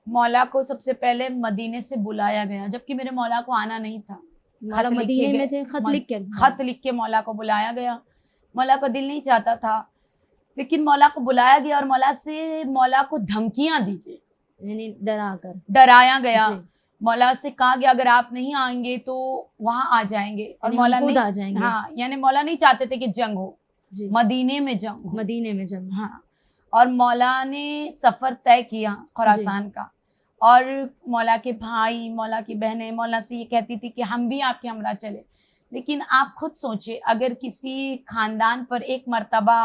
مولا کو سب سے پہلے مدینے سے بلایا گیا، جبکہ میرے مولا کو آنا نہیں تھا، مولا خط لکھے مدینے گئے، میں تھے، خط لکھ کے مولا کو بلایا گیا، مولا کو دل نہیں چاہتا تھا، لیکن مولا کو بلایا گیا اور مولا کو دھمکیاں دی گئی، یعنی ڈرا کر ڈرایا گیا، جی، مولا سے کہا گیا اگر آپ نہیں آئیں گے تو وہاں آ جائیں گے، اور یعنی مولا ہم خود نہیں، آ جائیں گے۔ ہاں یعنی مولا نہیں چاہتے تھے کہ جنگ ہو، جی، مدینے میں جنگ ہو، مدینے میں جب ہاں، اور مولا نے سفر طے کیا خراسان کا، اور مولا کے بھائی، مولا کی بہنیں مولا سے یہ کہتی تھی کہ ہم بھی آپ کے ہمراہ چلے، لیکن آپ خود سوچے اگر کسی خاندان پر ایک مرتبہ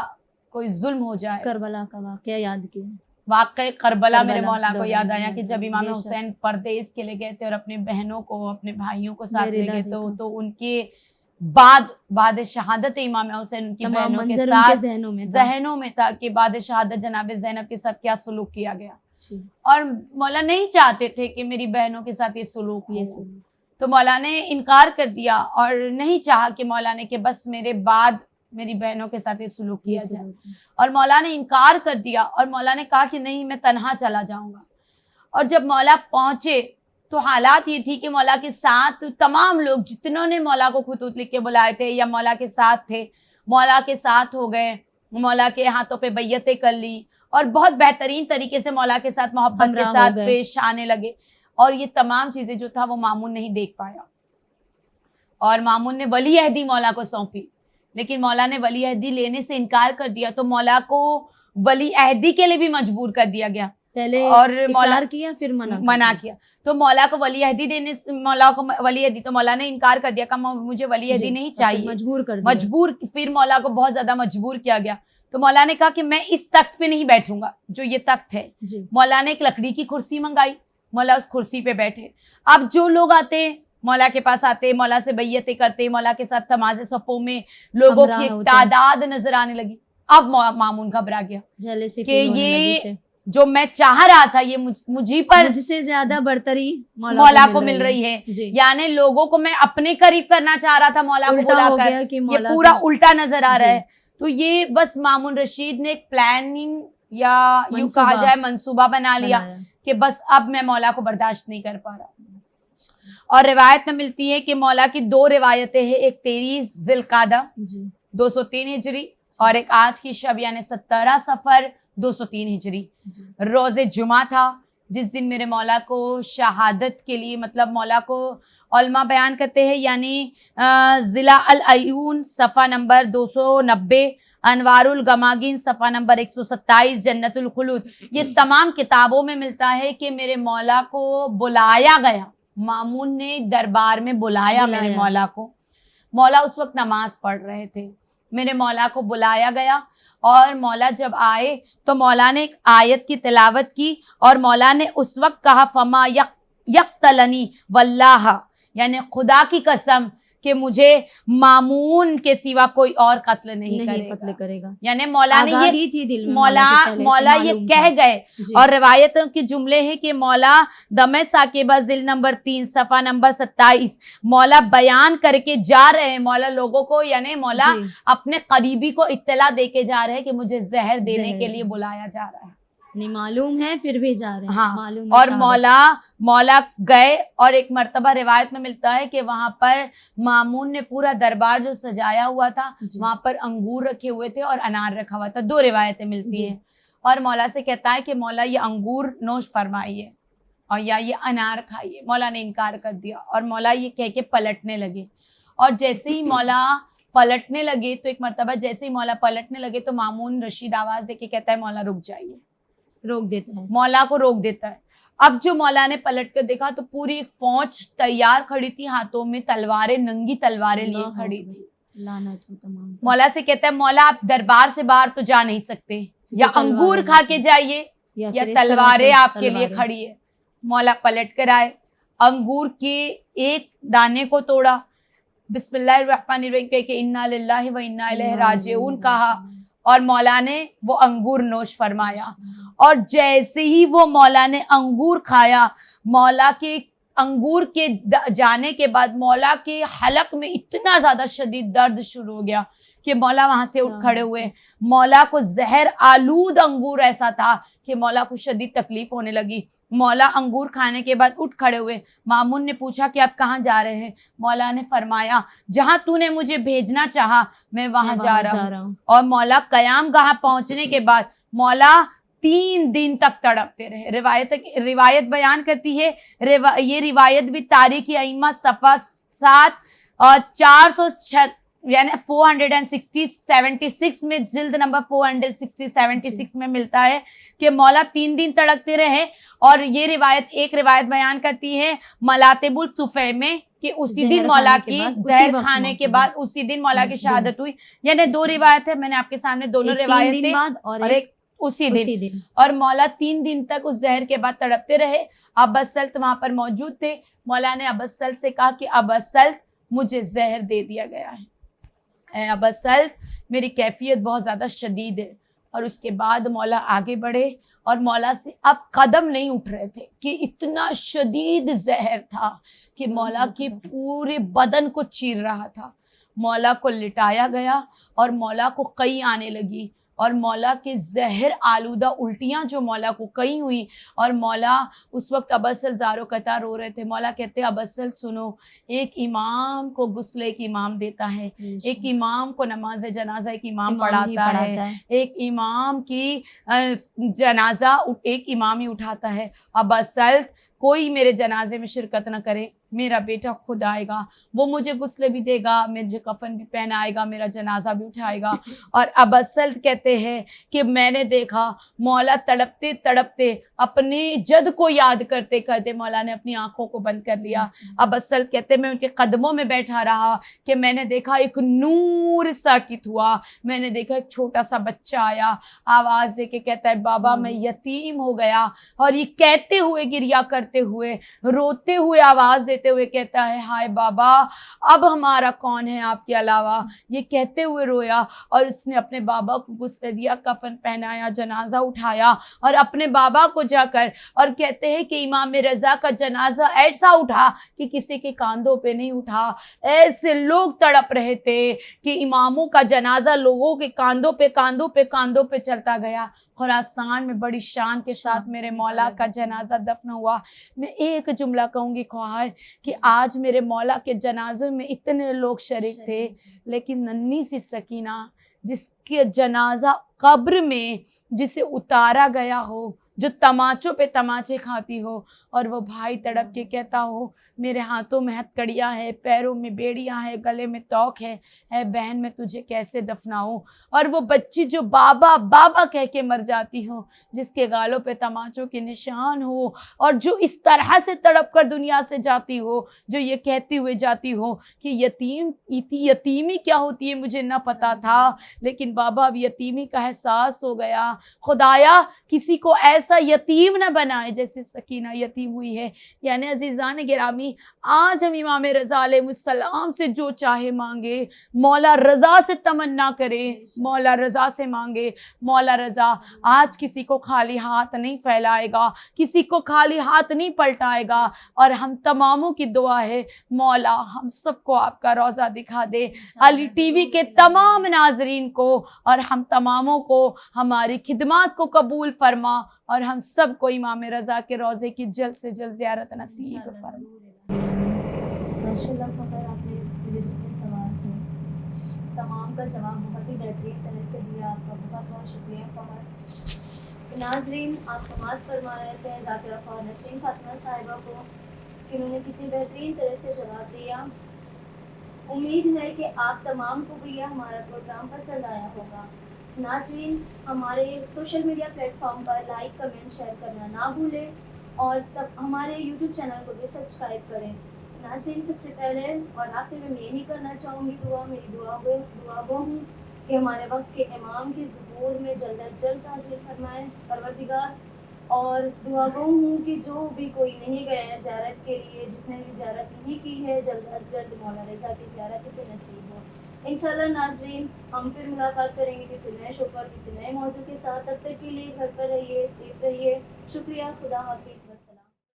کوئی ظلم ہو جائے، کربلا کا واقعہ یاد کیا، واقع کربلا میرے مولا کو دوران یاد آیا کہ جب امام بے شک۔ حسین پردیس کے لیے گئے تھے اور اپنے بہنوں کو، اپنے بھائیوں کو ساتھ لے گئے تو ان کے بعد شہادت امام حسین ان کی تمام بہنوں کے منظر ان کے ساتھ ذہنوں میں تھا۔ کہ بعد شہادت جناب زینب کے ساتھ کیا سلوک کیا گیا، جی، اور مولا نہیں چاہتے تھے کہ میری بہنوں کے ساتھ یہ سلوک یہ ہو، سن تو مولا نے انکار کر دیا، اور نہیں چاہا کہ مولا نے کہ بس میرے بعد میری بہنوں کے ساتھ یہ سلوک کیا جائے، اور مولا نے انکار کر دیا، اور مولا نے کہا کہ نہیں میں تنہا چلا جاؤں گا، اور جب مولا پہنچے تو حالات یہ تھی کہ مولا کے ساتھ تمام لوگ جتنوں نے مولا کو خطوط لکھ کے بلائے تھے یا مولا کے ساتھ تھے، مولا کے ساتھ ہو گئے، مولا کے ہاتھوں پہ بیعتیں کر لی، اور بہت بہترین طریقے سے مولا کے ساتھ محبت کے ساتھ پیش آنے لگے، اور یہ تمام چیزیں جو تھا وہ مامون نہیں دیکھ پایا، اور مامون نے ولی عہدی مولا کو سونپی، لیکن مولا نے ولی عہدی لینے سے انکار کر دیا، تو مولا کو ولی عہدی کے لیے بھی مجبور کر دیا گیا، پہلے اور اصرار کیا پھر منع کیا، تو مولا کو ولی عہدی دینے سے مولا کو ولی عہدی تو مولا نے انکار کر دیا، کہ مجھے ولی عہدی نہیں چاہیے، مجبور کر دیا، مجبور، پھر مولا کو بہت زیادہ مجبور کیا گیا، تو مولا نے کہا کہ میں اس تخت پہ نہیں بیٹھوں گا جو یہ تخت ہے، جی، مولا نے ایک لکڑی کی کرسی منگائی، مولا اس کرسی پہ بیٹھے، اب جو لوگ آتے مولا کے پاس آتے، مولا سے بیعتیں کرتے، مولا کے ساتھ تمازے صفوں میں لوگوں کی ایک تعداد نظر آنے لگی، اب مامون گھبرا گیا کہ یہ جو میں چاہ رہا تھا یہ مجھے پر مجھ سے زیادہ برتری مولا کو مل رہی ہے، یعنی لوگوں کو میں اپنے قریب کرنا چاہ رہا تھا مولا کو بلا کر، یہ پورا الٹا نظر آ رہا ہے، تو یہ بس مامون رشید نے ایک پلاننگ یا یوں کہا جائے منصوبہ بنا لیا کہ بس اب میں مولا کو برداشت نہیں کر پا رہا، اور روایت میں ملتی ہے کہ مولا کی دو روایتیں ہیں، ایک 23 ذی القعدہ 203 ہجری اور ایک آج کی شب یعنی 17 صفر 203 ہجری، روز جمعہ تھا جس دن میرے مولا کو شہادت کے لیے، مطلب مولا کو علماء بیان کرتے ہیں، یعنی ضلع العیون صفحہ نمبر 290، انوار الگماگین صفحہ نمبر 127، جنت الخلود، یہ تمام کتابوں میں ملتا ہے کہ میرے مولا کو بلایا گیا، مامون نے دربار میں بلایا میرے مولا کو، مولا اس وقت نماز پڑھ رہے تھے، میرے مولا کو بلایا گیا، اور مولا جب آئے تو مولا نے ایک آیت کی تلاوت کی، اور مولا نے اس وقت کہا فما یقتلنی واللہ، یعنی خدا کی قسم کہ مجھے مامون کے سوا کوئی اور قتل نہیں کرے گا، یعنی مولا نے یہ مولا یہ کہہ گئے، اور روایتوں کے جملے ہیں کہ مولا دمِ ثاقبہ ذیل نمبر 3 صفحہ نمبر 27 مولا بیان کر کے جا رہے ہیں، مولا لوگوں کو، یعنی مولا اپنے قریبی کو اطلاع دے کے جا رہے ہیں کہ مجھے زہر دینے کے لیے بلایا جا رہا ہے، نہیں معلوم ہے پھر بھی جا رہے ہیں، ہاں، اور مولا گئے، اور ایک مرتبہ روایت میں ملتا ہے کہ وہاں پر مامون نے پورا دربار جو سجایا ہوا تھا وہاں پر انگور رکھے ہوئے تھے اور انار رکھا ہوا تھا، دو روایتیں ملتی ہیں، اور مولا سے کہتا ہے کہ مولا یہ انگور نوش فرمائیے اور یا یہ انار کھائیے، مولا نے انکار کر دیا، اور مولا یہ کہہ کے پلٹنے لگے، اور جیسے ہی مولا پلٹنے لگے تو ایک مرتبہ جیسے ہی مولا پلٹنے لگے تو مامون رشید آواز دے کے کہتا ہے مولا رک جائیے، روک دیتا ہے، مولا کو روک دیتا ہے، اب جو مولا نے پلٹ کر دیکھا تو پوری ایک فوج تیار کھڑی تھی، ہاتھوں میں تلواریں، ننگی تلواریں لیے کھڑی تھی. مولا سے کہتا ہے مولا آپ دربار سے باہر تو جا نہیں سکتے، یا انگور کھا کے جائیے یا تلواریں آپ کے لیے کھڑی ہے. مولا پلٹ کر آئے، انگور کے ایک دانے کو توڑا، بسم اللہ الرحمن الرحیم کہہ کے انا للہ و انا الیہ راجعون کہا، اور مولا نے وہ انگور نوش فرمایا. اور جیسے ہی وہ مولا نے انگور کھایا، مولا کے انگور کے جانے کے بعد مولا کے حلق میں اتنا زیادہ شدید درد شروع ہو گیا کہ مولا وہاں سے اٹھ کھڑے ہوئے. مولا کو زہر آلود انگور ایسا تھا کہ مولا کو شدید تکلیف ہونے لگی. مولا انگور کھانے کے بعد اٹھ کھڑے ہوئے. مامون نے پوچھا کہ آپ کہاں جا رہے ہیں؟ مولا نے فرمایا جہاں تو نے مجھے بھیجنا چاہا میں وہاں جا رہا ہوں. اور مولا قیام گاہ پہنچنے کے بعد مولا 3 دن تک تڑپتے رہے. روایت بیان کرتی ہے، یہ روایت بھی تاریخ ائمہ صفحہ 7 اور 406 یعنی 476 میں، جلد نمبر 476 میں ملتا ہے کہ مولا 3 دن تڑپتے رہے. اور یہ روایت ایک روایت بیان کرتی ہے ملاتب الصفہ میں کہ اسی دن مولا کی زہر کھانے کے بعد اسی دن مولا کی شہادت ہوئی. یعنی 2 روایت ہے، میں نے آپ کے سامنے دونوں روایتیں اور ایک اسی دن. اور مولا 3 دن تک اس زہر کے بعد تڑپتے رہے. ابا سلط وہاں پر موجود تھے. مولا نے ابا سلط سے کہا کہ ابا سلط مجھے زہر دے دیا گیا ہے، اے ابا سلط میری کیفیت بہت زیادہ شدید ہے. اور اس کے بعد مولا آگے بڑھے اور مولا سے اب قدم نہیں اٹھ رہے تھے کہ اتنا شدید زہر تھا کہ مولا کے پورے بدن کو چیر رہا تھا. مولا کو لٹایا گیا اور مولا کو قئی آنے لگی اور مولا کے زہر آلودہ الٹیاں جو مولا کو کئی ہوئی. اور مولا اس وقت ابا سلط زارو قطار رو رہے تھے. مولا کہتے ابا سلط سنو، ایک امام کو غسل ایک امام دیتا ہے، ایک امام کو نماز جنازہ ایک امام پڑھاتا ہے، ایک امام کی جنازہ ایک امام ہی اٹھاتا ہے. ابا سلط کوئی میرے جنازے میں شرکت نہ کرے، میرا بیٹا خود آئے گا، وہ مجھے غسل بھی دے گا، مجھے کفن بھی پہنائے گا، میرا جنازہ بھی اٹھائے گا. اور ابا سلط کہتے ہیں کہ میں نے دیکھا مولا تڑپتے تڑپتے اپنے جد کو یاد کرتے کرتے مولا نے اپنی آنکھوں کو بند کر لیا. ابا سلط کہتے میں ان کے قدموں میں بیٹھا رہا کہ میں نے دیکھا ایک نور ساکت ہوا. میں نے دیکھا ایک چھوٹا سا بچہ آیا، آواز دے کے کہتا ہے بابا میں یتیم ہو گیا. اور یہ کہتے ہوئے گریا کرتے ہوئے روتے ہوئے آواز دیتے ہوئے کہتا ہے ہائے بابا اب ہمارا کون ہے آپ کے علاوہ. یہ کہتے ہوئے رویا اور اس نے اپنے بابا کو غسل دیا، کفن پہنایا، جنازہ اٹھایا. اور اپنے بابا کو جا کر اور کہتے ہیں کہ امام رضا کا جنازہ ایسا اٹھا کہ کسی کے کاندھوں پہ نہیں اٹھا. ایسے لوگ تڑپ رہے تھے کہ اماموں کا جنازہ لوگوں کے کاندھوں پہ چلتا گیا. خراسان میں بڑی شان کے ساتھ میرے مولا کا جنازہ دفن ہوا. میں ایک جملہ کہوں گی خواہر کہ آج میرے مولا کے جنازے میں اتنے لوگ شریک تھے، لیکن ننھی سی سکینہ جس کے جنازہ قبر میں جسے اتارا گیا ہو، جو تماچوں پہ تماچے کھاتی ہو، اور وہ بھائی تڑپ کے کہتا ہو میرے ہاتھوں میں ہتھ کڑیاں ہے، پیروں میں بیڑیاں ہے، گلے میں توق ہے، اے بہن میں تجھے کیسے دفناؤں. اور وہ بچی جو بابا بابا کہہ کے مر جاتی ہو، جس کے گالوں پہ تماچوں کے نشان ہو، اور جو اس طرح سے تڑپ کر دنیا سے جاتی ہو، جو یہ کہتی ہوئے جاتی ہو کہ یتیمی کیا ہوتی ہے مجھے نہ پتا تھا، لیکن بابا اب یتیمی کا احساس ہو گیا. خدایا کسی کو ایسا یتیم نہ بنائے جیسے سکینہ یتیم ہوئی ہے. یعنی عزیزان گرامی آج ہم امام رضا علیہ السلام سے جو چاہے مانگے، مولا رضا سے تمنا کرے، مولا رضا سے مانگے. مولا رضا آج کسی کو خالی ہاتھ نہیں پھیلائے گا، کسی کو خالی ہاتھ نہیں پلٹائے گا. اور ہم تماموں کی دعا ہے مولا ہم سب کو آپ کا روضہ دکھا دے، علی ٹی وی کے تمام ناظرین کو اور ہم تماموں کو ہماری خدمات کو قبول فرما، اور ہم سب کو امام رضا کے روضے کی جلد سے جلد زیارت نصیب فرما. ماشاءاللہ فخر، آپ نے مجھے جتنے سوال تھے تمام کا جواب بہت ہی بہترین طرح سے دیا. آپ کا بہت بہت شکریہ فخر. ناظرین آپ سماعت فرما رہے تھے ذاکرہ خواہ نسرین فاطمہ صاحبہ کو کہ انہوں نے کتنی بہترین طرح سے جواب دیا. امید ہے کہ آپ تمام کو بھی یہ ہمارا پروگرام پسند آیا ہوگا. ناظرین ہمارے سوشل میڈیا پلیٹ فارم پر لائک، کمنٹ، شیئر کرنا نہ بھولیں. اور تب ہمارے یوٹیوب چینل کو بھی سبسکرائب کریں. ناظرین سب سے پہلے اور آخر میں یہی کرنا چاہوں گی میری دعا گو ہوں کہ ہمارے وقت کے امام کے ظہور میں جلد از جلد تاجر فرمائے پروردگار. اور دعا گو ہوں کہ جو بھی کوئی نہیں گیا ہے زیارت کے لیے, جس نے بھی زیارت نہیں کی ہے, جلد از جلد مولانا رضا کی زیارت اسے نصیب ہو. انشاءاللہ ناظرین ہم پھر ملاقات کریں گے کسی نئے شو پر کسی نئے موضوع کے ساتھ. تب تک کے لیے گھر پر رہیے, سیف رہیے. شکریہ, خدا حافظ.